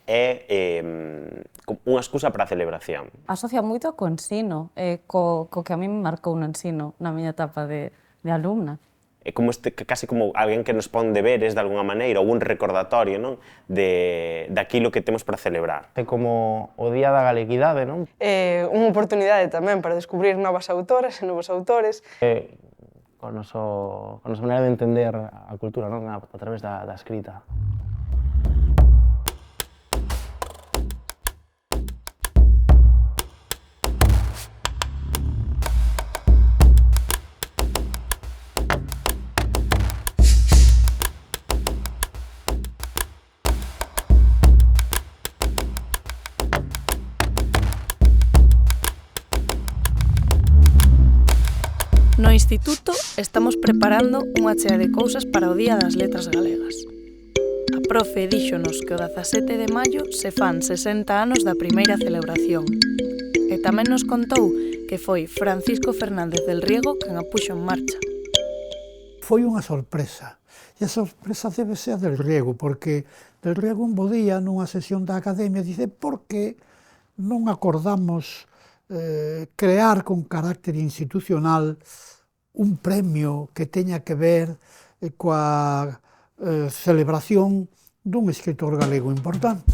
é unha excusa para a celebración. Asocia moito co ensino, co que a mí me marcou no ensino, na miña etapa de alumna. É como casi como alguén que nos pon deberes de alguna maneira, ou un recordatorio, non? Daquilo que temos para celebrar. É como o Día da Galeguidade, non? É unha oportunidade tamén para descubrir novas autoras e novos autores. Con a nosa maneira de entender a cultura, non? A través da escrita. No Instituto estamos preparando unha chea de cousas para o Día das Letras Galegas. A profe díxonos que o 17 de maio se fan 60 anos da primeira celebración. E tamén nos contou que foi Francisco Fernández del Riego quen a puxo en marcha. Foi unha sorpresa. E a sorpresa debe ser del Riego, porque del Riego un bo día nunha sesión da Academia dice por que non acordamos crear con carácter institucional un premio que teña que ver coa celebración dun escritor galego importante.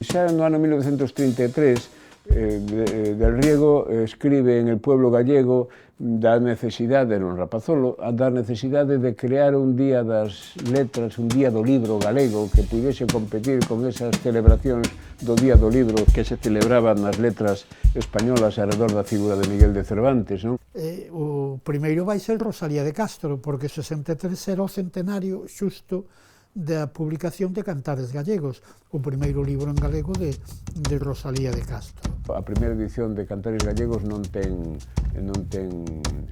Xa no ano 1933, del Riego escribe en El pueblo gallego da necesidade, non rapazolo, da necesidade de crear un día das letras, un día do libro galego que puidese competir con esas celebracións do día do libro que se celebraban nas letras españolas alrededor da figura de Miguel de Cervantes, non? O primeiro vai ser Rosalía de Castro, porque 63 era o centenario xusto da publicación de Cantares Gallegos, o primeiro libro en galego de Rosalía de Castro. A primeira edición de Cantares Gallegos non ten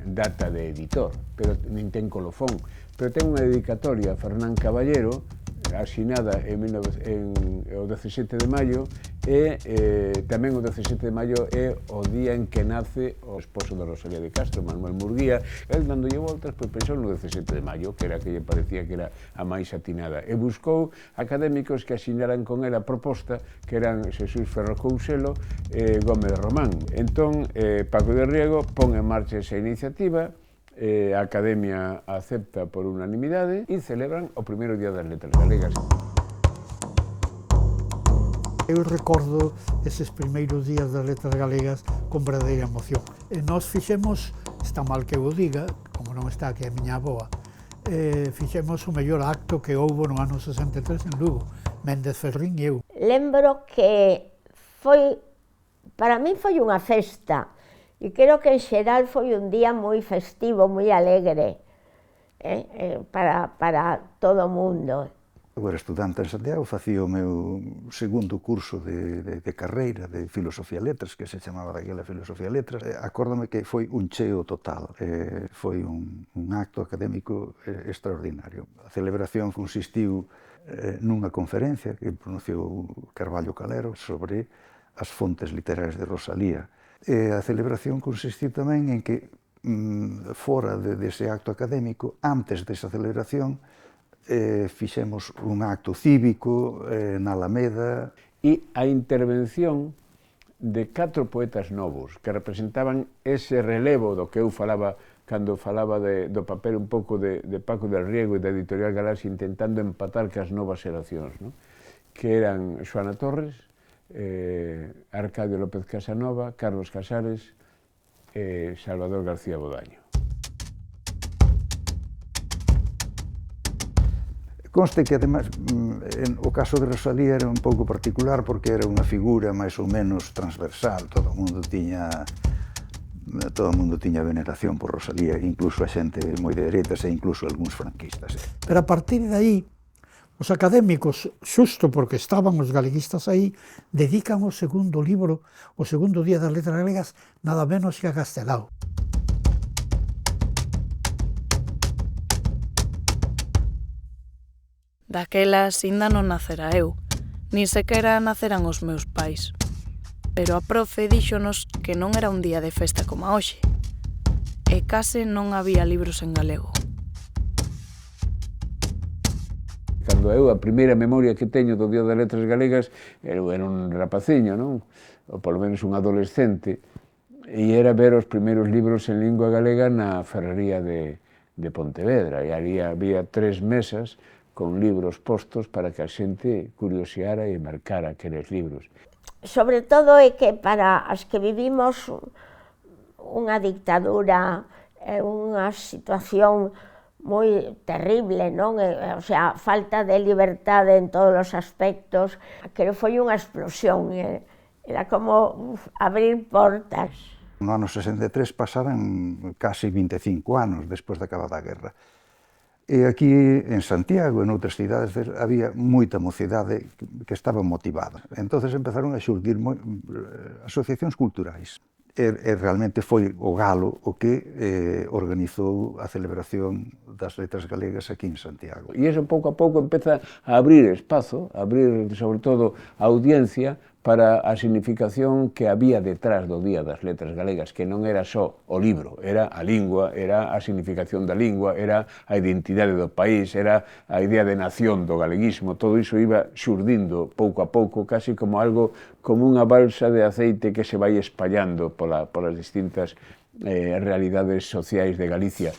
data de editor, pero nin ten colofón, pero ten unha dedicatoria a Fernán Caballero, asinada o 17 de maio, e tamén o 17 de maio é o día en que nace o esposo de Rosalía de Castro, Manuel Murguía. El dándolle voltas, pois pensou no 17 de maio, que era que lle parecía que era a máis atinada, e buscou académicos que asinaran con ela a proposta, que eran Xesús Ferro Couselo e Gómez Román. Entón, Paco de Riego pon en marcha esa iniciativa, a Academia acepta por unanimidade e celebran o primeiro Día das Letras Galegas. Eu recordo eses primeiros días das letras galegas con verdadeira emoción. E nós fixemos, está mal que eu o diga, como non está aquí a miña avoa, fixemos o mellor acto que houbo no ano 63 en Lugo, Méndez Ferrín e eu. Lembro que para mí foi unha festa, e creo que en xeral foi un día moi festivo, moi alegre para todo o mundo. Eu era estudante en Santiago, facía o meu segundo curso de carreira de Filosofía e Letras, que se chamaba daquela Filosofía e Letras. Acórdame que foi un cheo total, foi un acto académico extraordinario. A celebración consistiu nunha conferencia que pronunciou Carballo Calero sobre as fontes literarias de Rosalía. E a celebración consistiu tamén en que, fora dese acto académico, antes desa celebración, fixemos un acto cívico na Alameda. E a intervención de 4 poetas novos que representaban ese relevo do que eu falaba cando falaba do papel un pouco de Paco del Riego e da Editorial Galaxia intentando empatar cas novas xeracións, non? Que eran Xoana Torres, Arcadio López Casanova, Carlos Casares e Salvador García Bodaño. Conste que, además, o caso de Rosalía era un pouco particular porque era unha figura máis ou menos transversal, todo o mundo tiña veneración por Rosalía, incluso a xente moi de dereitas e incluso algúns franquistas. Pero a partir de aí, os académicos, xusto porque estaban os galeguistas aí, dedican o segundo libro, o segundo Día das Letras Galegas, nada menos que a Castelao. Daquelas ainda non nacera eu, nin sequera naceran os meus pais. Pero a profe díxonos que non era un día de festa como a hoxe, e case non había libros en galego. Cando eu, a primeira memoria que teño do Día das Letras Galegas, eu era un rapaciño, non? Ou polo menos un adolescente, e era ver os primeiros libros en lingua galega na ferrería de Pontevedra, e ali había 3 mesas con libros postos para que a xente curioseara e marcara aqueles libros. Sobre todo é que para as que vivimos unha dictadura, unha situación moi terrible, non? O sea, falta de liberdade en todos os aspectos, que foi unha explosión, era como abrir portas. No ano 63 pasaran casi 25 anos despois de acabada a guerra. E aquí en Santiago e noutras cidades había moita mocidade que estaba motivada. Entón empezaron a xurdir asociacións culturais. E realmente foi o Galo o que organizou a celebración das Letras Galegas aquí en Santiago. E iso pouco a pouco empeza a abrir espazo, a abrir sobre todo a audiencia para a significación que había detrás do Día das Letras Galegas, que non era só o libro, era a lingua, era a significación da lingua, era a identidade do país, era a idea de nación do galeguismo, todo iso iba xurdindo pouco a pouco, casi como algo, como unha balsa de aceite que se vai espallando polas distintas realidades sociais de Galicia.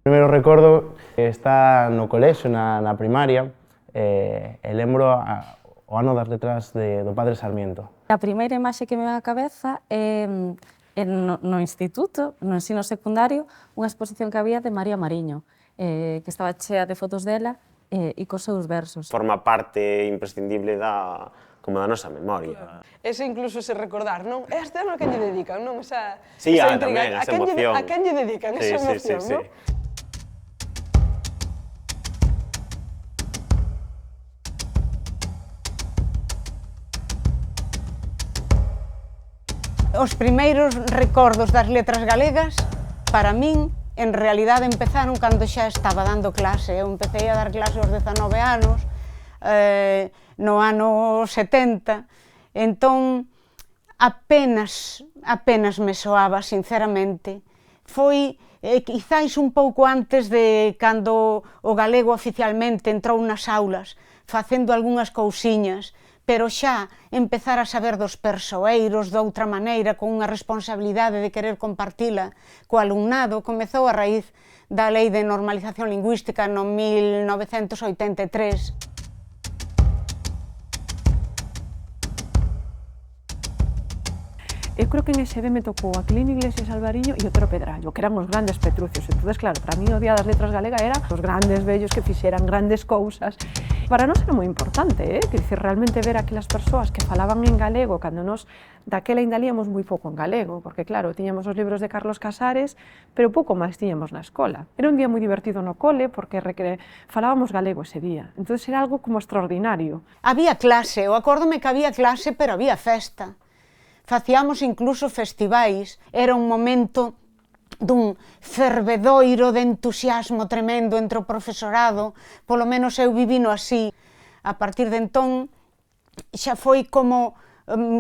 O primeiro recordo está no colexio, na primaria, e lembro o ano das letras do Padre Sarmiento. A primeira imaxe que me va á cabeza é no instituto, no ensino secundario, unha exposición que había de María Mariño, que estaba chea de fotos dela e cos seus versos. Forma parte imprescindible como da nosa memoria. Ese incluso se recordar, non? Este ano a quen lle dedican, non? Sí, tamén, esa emoción. A quen lle dedican esa emoción, non? Os primeiros recordos das letras galegas, para min, en realidade empezaron cando xa estaba dando clase. Eu empecé a dar clase aos 19 anos, no ano 70, entón apenas me soaba, sinceramente. Foi quizáis un pouco antes de cando o galego oficialmente entrou nas aulas, facendo algunhas cousiñas, pero xa empezar a saber dos persoeiros de outra maneira, con unha responsabilidade de querer compartila co alumnado, comezou a raíz da Lei de Normalización Lingüística no 1983. Eu creo que en ese me tocou a Clino Iglesias Alvariño e Otero Pedrallo, que eran os grandes petrucios. Entón, claro, para mí o Día das Letras Galega era os grandes vellos que fixeran grandes cousas. Para nós era moi importante, que dicir, realmente ver aquelas persoas que falaban en galego, cando nós daquela ainda líamos moi pouco en galego, porque claro, tiñamos os libros de Carlos Casares, pero pouco máis tiñamos na escola. Era un día moi divertido no cole, porque falábamos galego ese día. Entón era algo como extraordinario. Había clase, eu acórdome que había clase, pero había festa. Facíamos incluso festivais, era un momento dun fervedoiro de entusiasmo tremendo entre o profesorado, polo menos eu vivino así. A partir de entón, xa foi como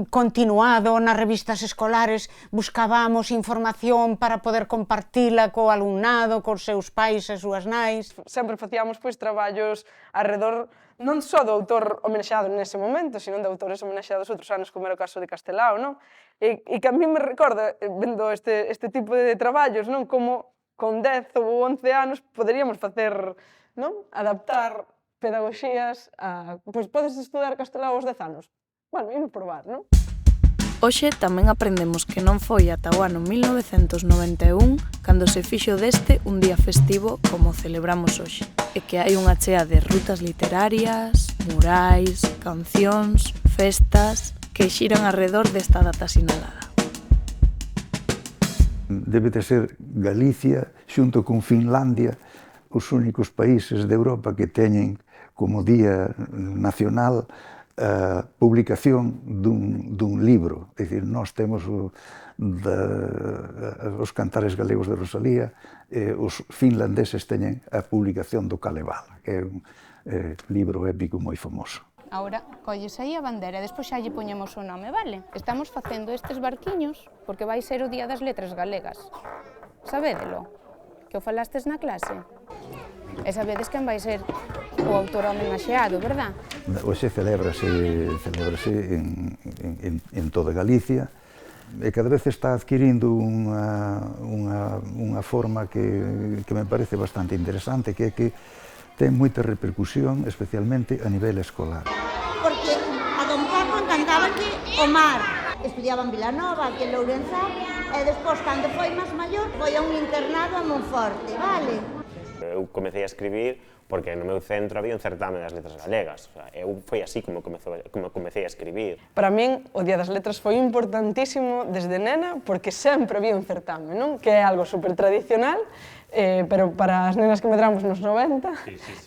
continuado nas revistas escolares, buscábamos información para poder compartila co alumnado, cos seus pais e súas nais. Sempre facíamos traballos arredor non só do autor homenaxeado nese momento, sino de autores homenaxeados outros anos, como era o caso de Castelao, non? E que a mí me recorda, vendo este tipo de traballos, non? Como con 10 ou 11 anos poderíamos facer, non? Adaptar pedagogías a... Pois podes estudar Castelao aos 10 anos? Bueno, imos probar, non? Hoxe tamén aprendemos que non foi ata o ano 1991 cando se fixo deste un día festivo como celebramos hoxe, e que hai unha chea de rutas literarias, murais, cancións, festas que xiran alrededor desta data sinalada. Debe de ser Galicia, xunto con Finlandia, os únicos países de Europa que teñen como día nacional a publicación dun libro. É dicir, nós temos os cantares galegos de Rosalía, os finlandeses teñen a publicación do Kalevala, que é libro épico moi famoso. Ahora colles aí a bandera e despois xa lle poñemos o nome, vale? Estamos facendo estes barquiños porque vai ser o Día das Letras Galegas. Sabédelo? Que o falastes na clase? E sabedes quen vai ser o autor homenaxeado, verdad? Hoxe celébrase en toda Galicia e cada vez está adquirindo unha forma que me parece bastante interesante, que é que ten moita repercusión, especialmente a nivel escolar. Porque a don Paco encantáballe o mar. Estudiaba en Vilanova, aquí en Lourenza, e despois, cando foi máis maior, foi a un internado a Monforte, vale? Eu comecei a escribir porque no meu centro había un certame das letras galegas. Foi así como comecei a escribir. Para min, o Día das Letras foi importantísimo desde nena porque sempre había un certame, non? Que é algo super tradicional, pero para as nenas que medramos nos 90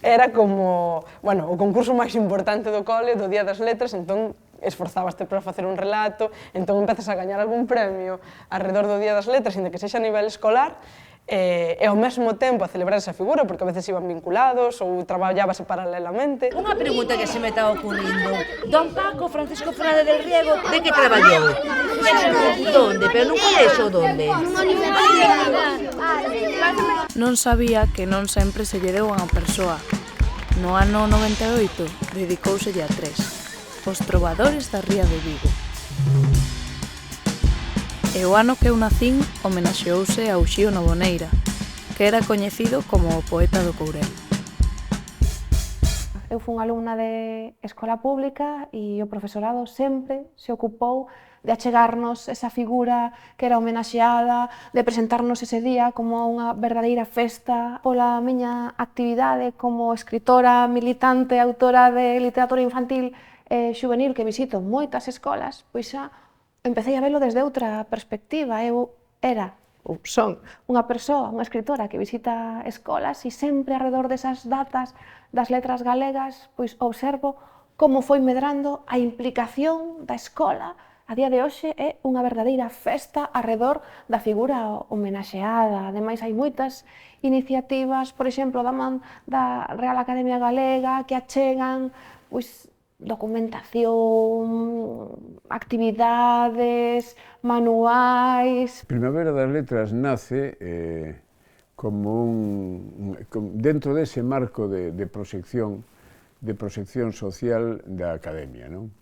era como, bueno, o concurso máis importante do cole, do Día das Letras, entón esforzabaste para facer un relato, entón empezas a gañar algún premio alrededor do Día das Letras, inda que sexa a nivel escolar, e ao mesmo tempo a celebrar esa figura, porque a veces iban vinculados ou traballábase paralelamente. Unha pregunta que se me está ocurrindo. Don Paco Francisco Fernández del Riego, de que traballou? Donde? Pero nun colexo donde? Non sabía que non sempre se lle deu a unha persoa. No ano 98 dedicouselle a 3, os trovadores da Ría de Vigo. E o ano que eu nacín homenaxeouse a Uxío Novoneira, que era coñecido como o poeta do Courel. Eu fui unha alumna de escola pública e o profesorado sempre se ocupou de achegarnos esa figura que era homenaxeada, de presentarnos ese día como unha verdadeira festa. Pola miña actividade como escritora, militante, autora de literatura infantil e juvenil que visito moitas escolas, pois xa empecé a velo desde outra perspectiva. Eu son unha persoa, unha escritora que visita escolas e sempre alrededor desas datas das letras galegas pois observo como foi medrando a implicación da escola. A día de hoxe é unha verdadeira festa alrededor da figura homenaxeada. Ademais, hai moitas iniciativas, por exemplo, da man da Real Academia Galega que achegan pois documentación, actividades, manuais. Primavera das Letras nace como dentro dese marco de proxección social da Academia, non?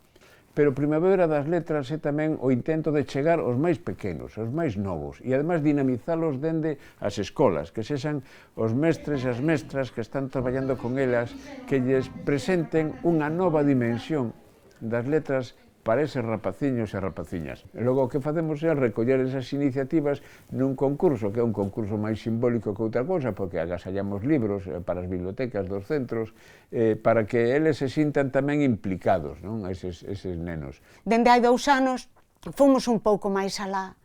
Pero Primavera das Letras é tamén o intento de chegar aos máis pequenos, aos máis novos, e ademais dinamizalos dende as escolas, que sexan os mestres e as mestras que están traballando con elas, que lles presenten unha nova dimensión das letras para eses rapaciños e rapaciñas. E logo o que facemos é recoller esas iniciativas nun concurso, que é un concurso máis simbólico que outra cosa, porque agasallamos libros para as bibliotecas dos centros, para que eles se sintan tamén implicados, non? Eses nenos. Dende hai 2 anos fomos un pouco máis alá,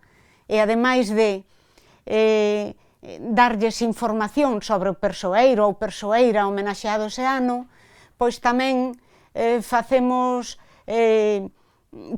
e ademais de darlles información sobre o persoeiro ou persoeira homenaxeado ese ano, pois tamén facemos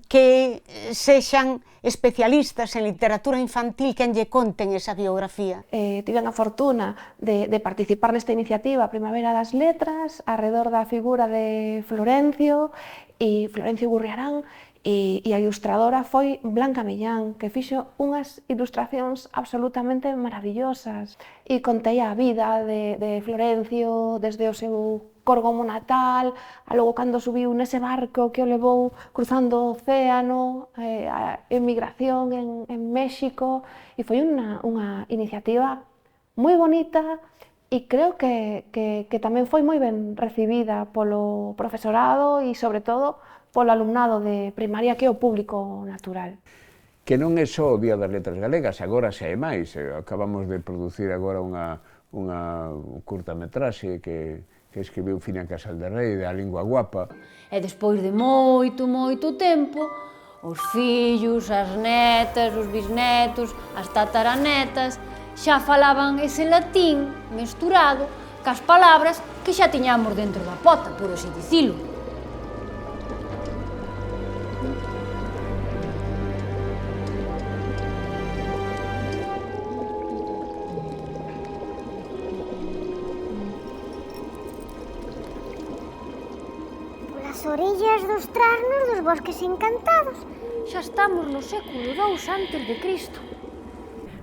que sexan especialistas en literatura infantil quen lle conten esa biografía. Tiven a fortuna de participar nesta iniciativa Primavera das Letras alrededor da figura de Florencio Gurriarán, e a ilustradora foi Blanca Millán, que fixo unhas ilustracións absolutamente maravillosas, e contei a vida de Florencio desde o seu corgo monatal, a logo cando subiu nese barco que o levou cruzando o océano, a emigración en México, e foi unha iniciativa moi bonita e creo que tamén foi moi ben recibida polo profesorado e, sobre todo, polo alumnado de primaria, que é o público natural. Que non é só o Día das Letras Galegas, agora xa é máis. Acabamos de producir agora unha curtametraxe que escribiu Fina Casal de Rei, da Lingua Guapa. E despois de moito tempo, os fillos, as netas, os bisnetos, as tataranetas, xa falaban ese latín mesturado cas palabras que xa tiñamos dentro da pota, por así dicilo. orillas dos trasnos dos bosques encantados. Xa estamos no século II antes de Cristo.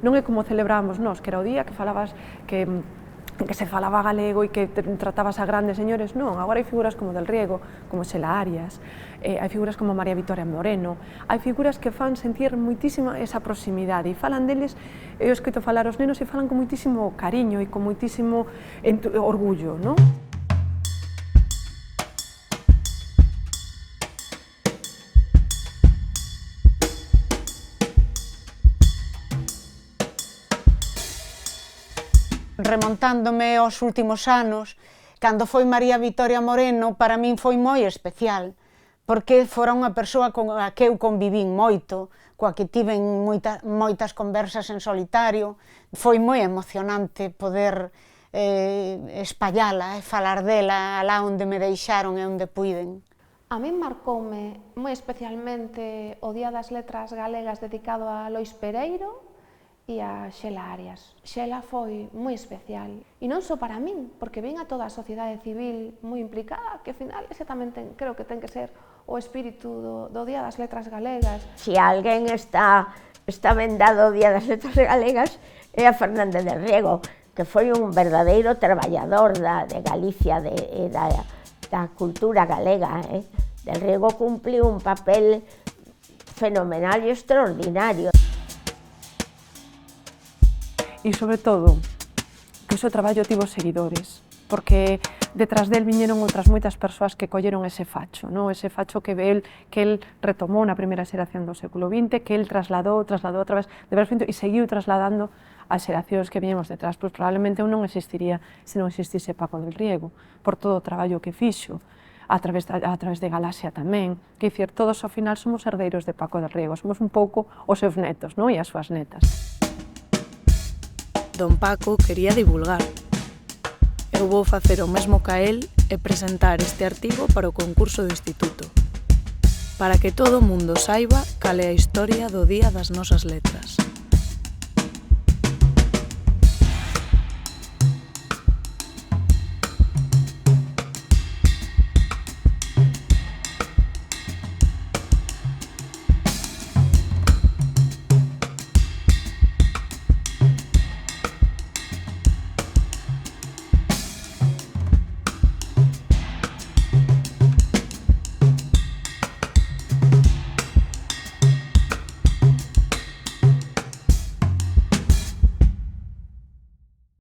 Non é como celebramos nós, que era o día que falabas que se falaba galego e que tratabas a grandes señores. Non, agora hai figuras como Del Riego, como Xela Arias, hai figuras como María Victoria Moreno, hai figuras que fan sentir moitísima esa proximidade e falan deles, eu escoito falar aos nenos e falan con moitísimo cariño e con moitísimo orgullo, non? Remontándome aos últimos anos, cando foi María Victoria Moreno, para min foi moi especial, porque fora unha persoa con a que eu convivín moito, coa que tiven moitas conversas en solitario. Foi moi emocionante poder espallala e falar dela alá onde me deixaron e onde puiden. A min marcoume moi especialmente o Día das Letras Galegas dedicado a Lois Pereiro e a Xela Arias. Xela foi moi especial, e non só para min, porque vin a toda a sociedade civil moi implicada, que ao final ese tamén creo que ten que ser o espírito do Día das Letras Galegas. Se alguén está vendado o Día das Letras Galegas é a Fernández del Riego, que foi un verdadeiro traballador de Galicia e da cultura galega. Del Riego cumpliu un papel fenomenal e extraordinario. E, sobre todo, que o seu traballo tivo seguidores, porque detrás del viñeron outras moitas persoas que colleron ese facho, ese facho que el retomou na primeira xeración do século XX, que el trasladou a través de varios e seguiu trasladando as xeracións que viñemos detrás. Pois probablemente eu non existiría se non existise Paco del Riego, por todo o traballo que fixo, a través de Galaxia tamén, que dicir, todos ao final somos herdeiros de Paco del Riego, somos un pouco os seus netos e as súas netas. Don Paco quería divulgar. Eu vou facer o mesmo ca el e presentar este artigo para o concurso do Instituto, para que todo o mundo saiba cal é a historia do Día das Nosas Letras.